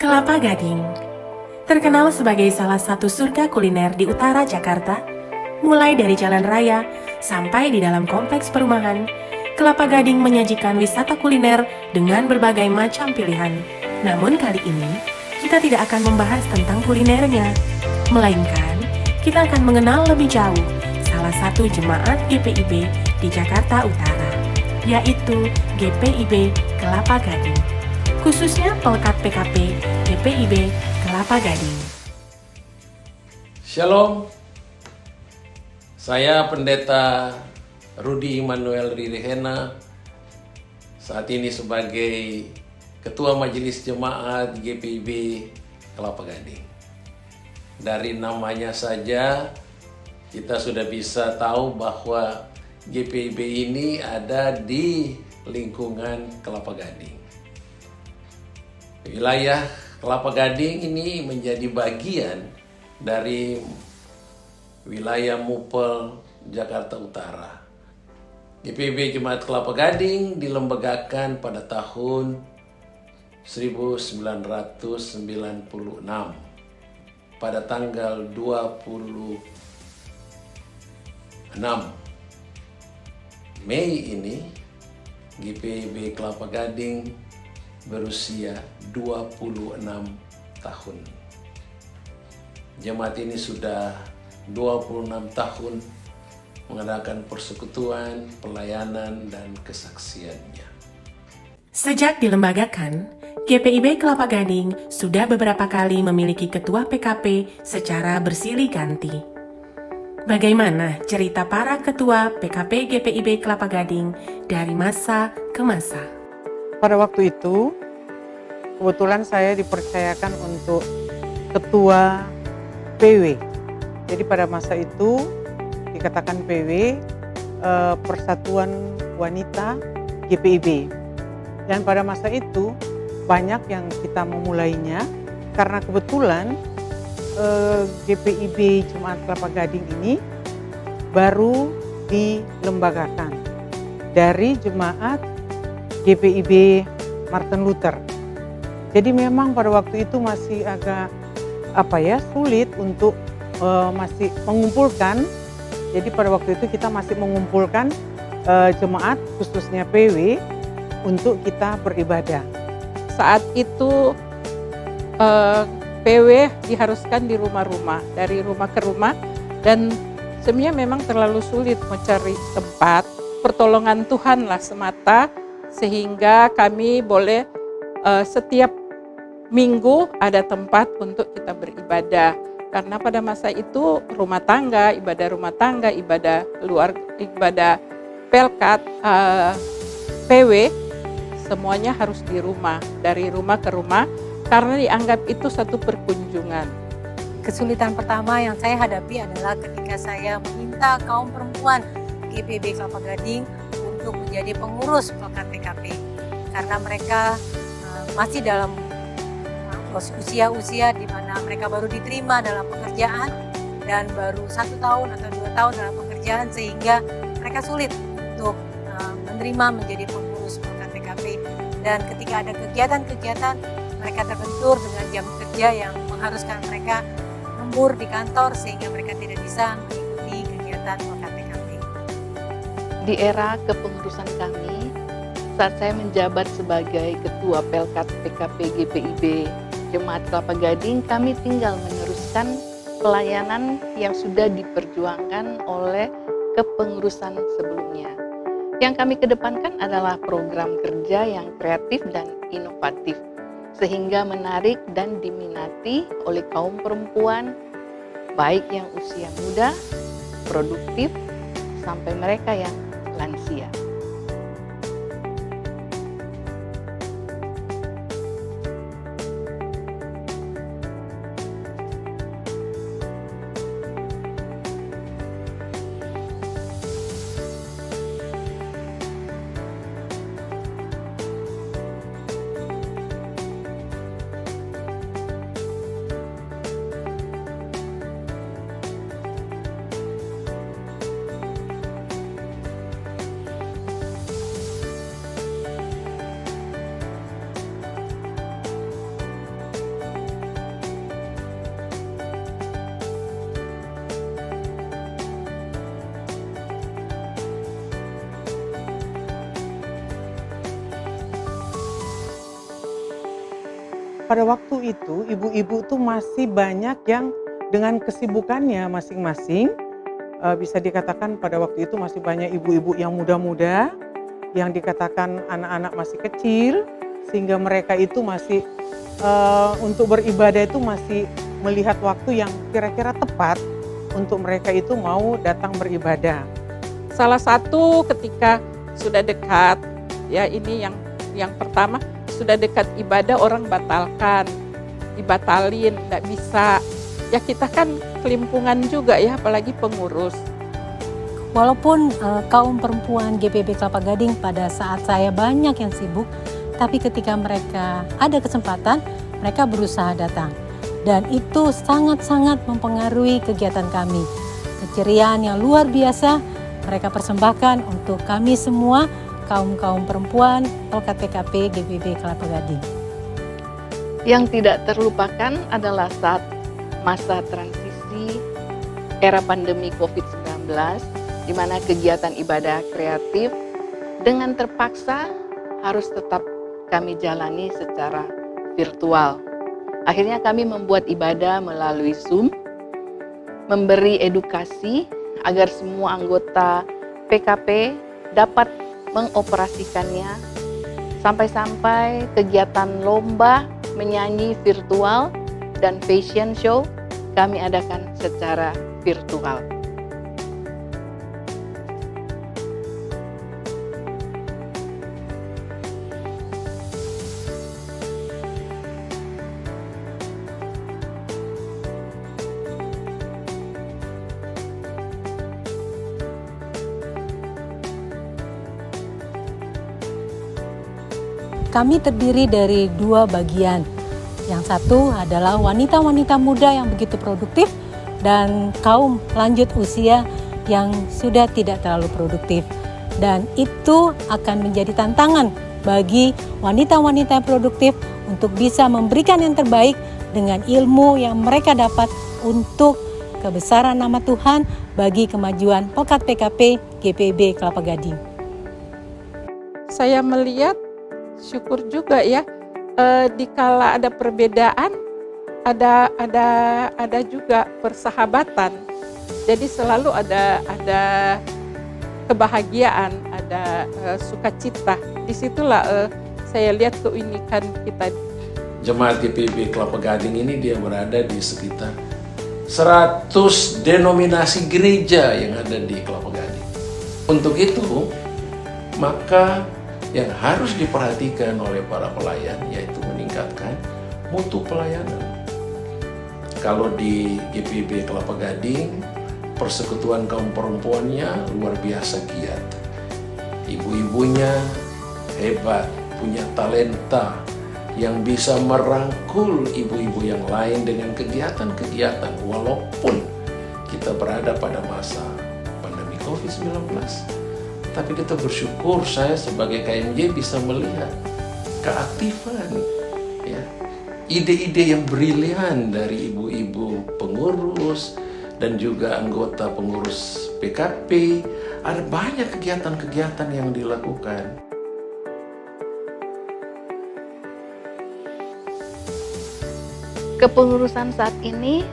Kelapa Gading terkenal sebagai salah satu surga kuliner di utara Jakarta. Mulai dari jalan raya sampai di dalam kompleks perumahan, Kelapa Gading menyajikan wisata kuliner dengan berbagai macam pilihan. Namun kali ini, kita tidak akan membahas tentang kulinernya, melainkan kita akan mengenal lebih jauh salah satu jemaat GPIB di Jakarta Utara, yaitu GPIB Kelapa Gading, khususnya Pelkat PKP GPIB Kelapa Gading. Shalom, saya Pendeta Rudi Immanuel Ririhena, saat ini sebagai Ketua Majelis Jemaat GPIB Kelapa Gading. Dari namanya saja kita sudah bisa tahu bahwa GPIB ini ada di lingkungan Kelapa Gading. Wilayah Kelapa Gading ini menjadi bagian dari wilayah Mupel, Jakarta Utara. GPIB Jemaat Kelapa Gading dilembagakan pada tahun 1996 pada tanggal 26 Mei ini. GPIB Kelapa Gading berusia 26 tahun. Jemaat ini sudah 26 tahun mengadakan persekutuan, pelayanan, dan kesaksiannya. Sejak dilembagakan, GPIB Kelapa Gading sudah beberapa kali memiliki ketua PKP secara bersilih ganti. Bagaimana cerita para ketua PKP GPIB Kelapa Gading dari masa ke masa? Pada waktu itu, kebetulan saya dipercayakan untuk ketua PW. Jadi pada masa itu dikatakan PW, Persatuan Wanita GPIB. Dan pada masa itu banyak yang kita memulainya karena kebetulan GPIB Jemaat Kelapa Gading ini baru dilembagakan dari jemaat GPIB Martin Luther. Jadi memang pada waktu itu masih agak sulit untuk masih mengumpulkan. Jadi pada waktu itu kita masih mengumpulkan jemaat khususnya PW untuk kita beribadah. Saat itu PW diharuskan di rumah-rumah, dari rumah ke rumah, dan sebenarnya memang terlalu sulit mencari tempat. Pertolongan Tuhan lah semata, sehingga kami boleh setiap minggu ada tempat untuk kita beribadah. Karena pada masa itu rumah tangga, ibadah luar, ibadah pelkat, PW, semuanya harus di rumah, dari rumah ke rumah, karena dianggap itu satu perkunjungan. Kesulitan pertama yang saya hadapi adalah ketika saya meminta kaum perempuan GPIB Kelapa Gading untuk menjadi pengurus Pelkat PKP, karena mereka masih dalam usia-usia di mana mereka baru diterima dalam pekerjaan dan baru 1 tahun atau 2 tahun dalam pekerjaan, sehingga mereka sulit untuk menerima menjadi pengurus Pelkat PKP. Dan ketika ada kegiatan-kegiatan, mereka terbentur dengan jam kerja yang mengharuskan mereka lembur di kantor, sehingga mereka tidak bisa mengikuti kegiatan Pelkat PKP. Di era kepengurusan kami, saat saya menjabat sebagai Ketua Pelkat PKP GPIB Jemaat Kelapa Gading, kami tinggal meneruskan pelayanan yang sudah diperjuangkan oleh kepengurusan sebelumnya. Yang kami kedepankan adalah program kerja yang kreatif dan inovatif, sehingga menarik dan diminati oleh kaum perempuan, baik yang usia muda, produktif, sampai mereka yang lansia. pada waktu itu ibu-ibu tuh masih banyak yang dengan kesibukannya masing-masing, bisa dikatakan pada waktu itu masih banyak ibu-ibu yang muda-muda, yang dikatakan anak-anak masih kecil, sehingga mereka itu masih untuk beribadah itu masih melihat waktu yang kira-kira tepat untuk mereka itu mau datang beribadah. Salah satu ketika sudah dekat, ya ini yang pertama, sudah dekat ibadah orang dibatalin, tidak bisa. Ya kita kan kelimpungan juga ya, apalagi pengurus. Walaupun kaum perempuan GPIB Kelapa Gading pada saat saya banyak yang sibuk, tapi ketika mereka ada kesempatan, mereka berusaha datang. Dan itu sangat-sangat mempengaruhi kegiatan kami. Keceriaan yang luar biasa mereka persembahkan untuk kami semua, kaum-kaum perempuan Pelkat PKP GPIB Kelapa Gading. Yang tidak terlupakan adalah saat masa transisi era pandemi COVID-19, di mana kegiatan ibadah kreatif dengan terpaksa harus tetap kami jalani secara virtual. Akhirnya kami membuat ibadah melalui Zoom, memberi edukasi agar semua anggota PKP dapat mengoperasikannya, sampai-sampai kegiatan lomba menyanyi virtual dan fashion show kami adakan secara virtual. Kami terdiri dari dua bagian. Yang satu adalah wanita-wanita muda yang begitu produktif dan kaum lanjut usia yang sudah tidak terlalu produktif. Dan itu akan menjadi tantangan bagi wanita-wanita yang produktif untuk bisa memberikan yang terbaik dengan ilmu yang mereka dapat untuk kebesaran nama Tuhan bagi kemajuan Pelkat PKP GPIB Kelapa Gading. Saya melihat syukur juga ya, dikala ada perbedaan, ada juga persahabatan. Jadi selalu ada kebahagiaan, ada sukacita. Disitulah saya lihat keunikan kita. Jemaat GPIB Kelapa Gading ini dia berada di sekitar 100 denominasi gereja yang ada di Kelapa Gading. Untuk itu, maka yang harus diperhatikan oleh para pelayan yaitu meningkatkan mutu pelayanan. Kalau di GPIB Kelapa Gading, persekutuan kaum perempuannya luar biasa giat. Ibu-ibunya hebat, punya talenta yang bisa merangkul ibu-ibu yang lain dengan kegiatan-kegiatan walaupun kita berada pada masa pandemi COVID-19. Tapi kita bersyukur, saya sebagai KMJ bisa melihat keaktifan, ya, ide-ide yang brilian dari ibu-ibu pengurus dan juga anggota pengurus PKP. Ada banyak kegiatan-kegiatan yang dilakukan. Kepengurusan saat ini,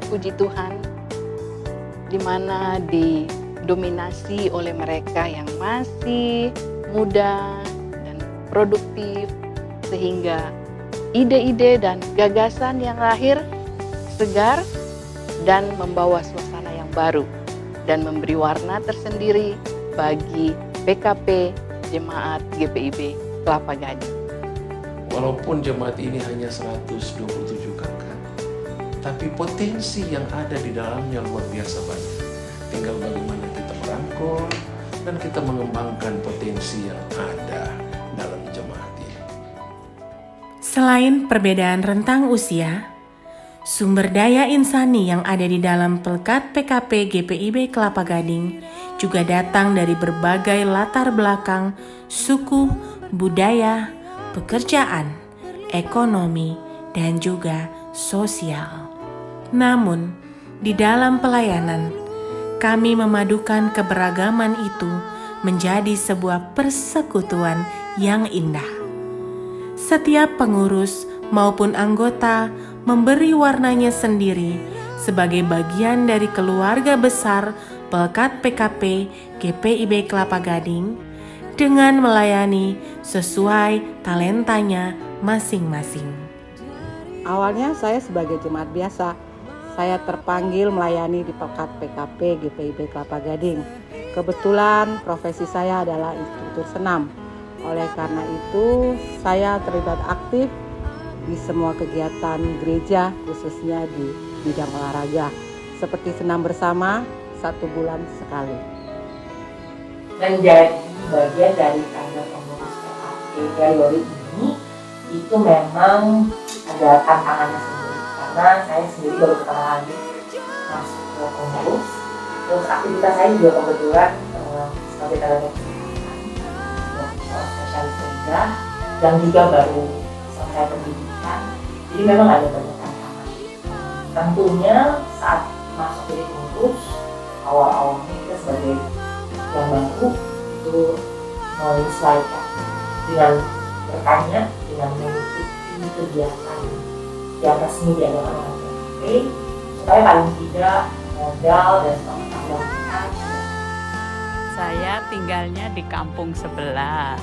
puji Tuhan, di mana didominasi oleh mereka yang masih muda dan produktif, sehingga ide-ide dan gagasan yang lahir segar dan membawa suasana yang baru dan memberi warna tersendiri bagi PKP Jemaat GPIB Kelapa Gading. Walaupun jemaat ini hanya 127 kakak, tapi potensi yang ada di dalamnya luar biasa banyak. Tinggal bagaimana kita merangkul dan kita mengembangkan potensi yang ada dalam jemaat ini. Selain perbedaan rentang usia, sumber daya insani yang ada di dalam Pelkat PKP GPIB Kelapa Gading juga datang dari berbagai latar belakang, suku, budaya, pekerjaan, ekonomi, dan juga sosial. Namun, di dalam pelayanan, kami memadukan keberagaman itu menjadi sebuah persekutuan yang indah. Setiap pengurus maupun anggota memberi warnanya sendiri sebagai bagian dari keluarga besar Pelkat PKP GPIB Kelapa Gading dengan melayani sesuai talentanya masing-masing. Awalnya saya sebagai jemaat biasa, saya terpanggil melayani di Pelkat PKP GPIB Kelapa Gading. Kebetulan profesi saya adalah instruktur senam. Oleh karena itu, saya terlibat aktif di semua kegiatan gereja, khususnya di bidang olahraga, seperti senam bersama 1 bulan sekali. Menjadi bagian dari tangga pengurus PKP Gallery ini itu memang ada tantangannya sendiri, karena saya sendiri baru pertama kali masuk ke pengurus. Terus aktivitas saya juga kebetulan sebagai tenaga kesehatan, spesialis bedah, yang juga baru selesai pendidikan, jadi memang ada banyak tantangan. Tentunya saat masuk jadi pengurus, awal-awalnya kita sebagai yang baru itu menyesuaikan dengan bertanya, dengan mengikuti kegiatan yang resmi diadakan oleh PKP, supaya paling tidak modal dan pengetahuan kita. Saya tinggalnya di kampung sebelah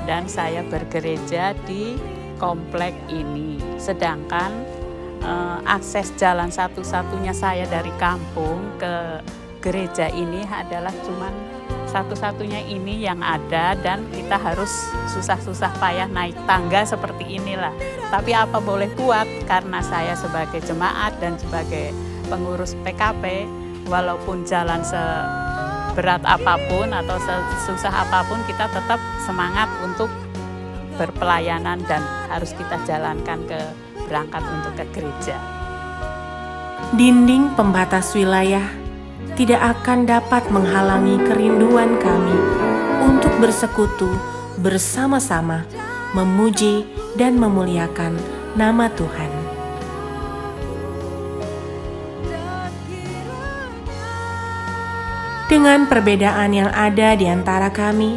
dan saya bergereja di komplek ini. Sedangkan akses jalan satu-satunya saya dari kampung ke gereja ini adalah cuman satu-satunya ini yang ada, dan kita harus susah-susah payah naik tangga seperti inilah. Tapi apa boleh buat, karena saya sebagai jemaat dan sebagai pengurus PKP, walaupun jalan seberat apapun atau sesusah apapun, kita tetap semangat untuk berpelayanan dan harus kita jalankan berangkat untuk ke gereja. Dinding pembatas wilayah tidak akan dapat menghalangi kerinduan kami untuk bersekutu bersama-sama, memuji dan memuliakan nama Tuhan. Dengan perbedaan yang ada di antara kami,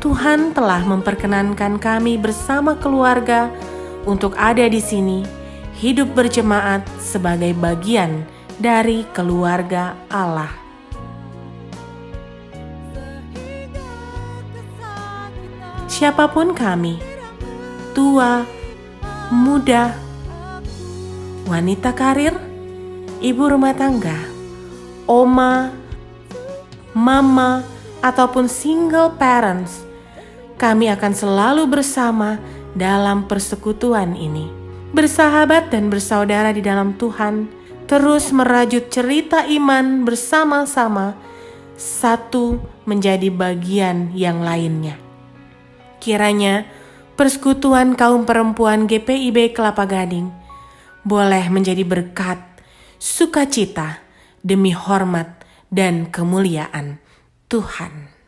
Tuhan telah memperkenankan kami bersama keluarga untuk ada di sini, hidup berjemaat sebagai bagian dari keluarga Allah. Siapapun kami, tua, muda, wanita karir, ibu rumah tangga, oma, mama, ataupun single parents, kami akan selalu bersama dalam persekutuan ini. Bersahabat dan bersaudara di dalam Tuhan, terus merajut cerita iman bersama-sama, satu menjadi bagian yang lainnya. Kiranya persekutuan kaum perempuan GPIB Kelapa Gading boleh menjadi berkat, sukacita, demi hormat dan kemuliaan Tuhan.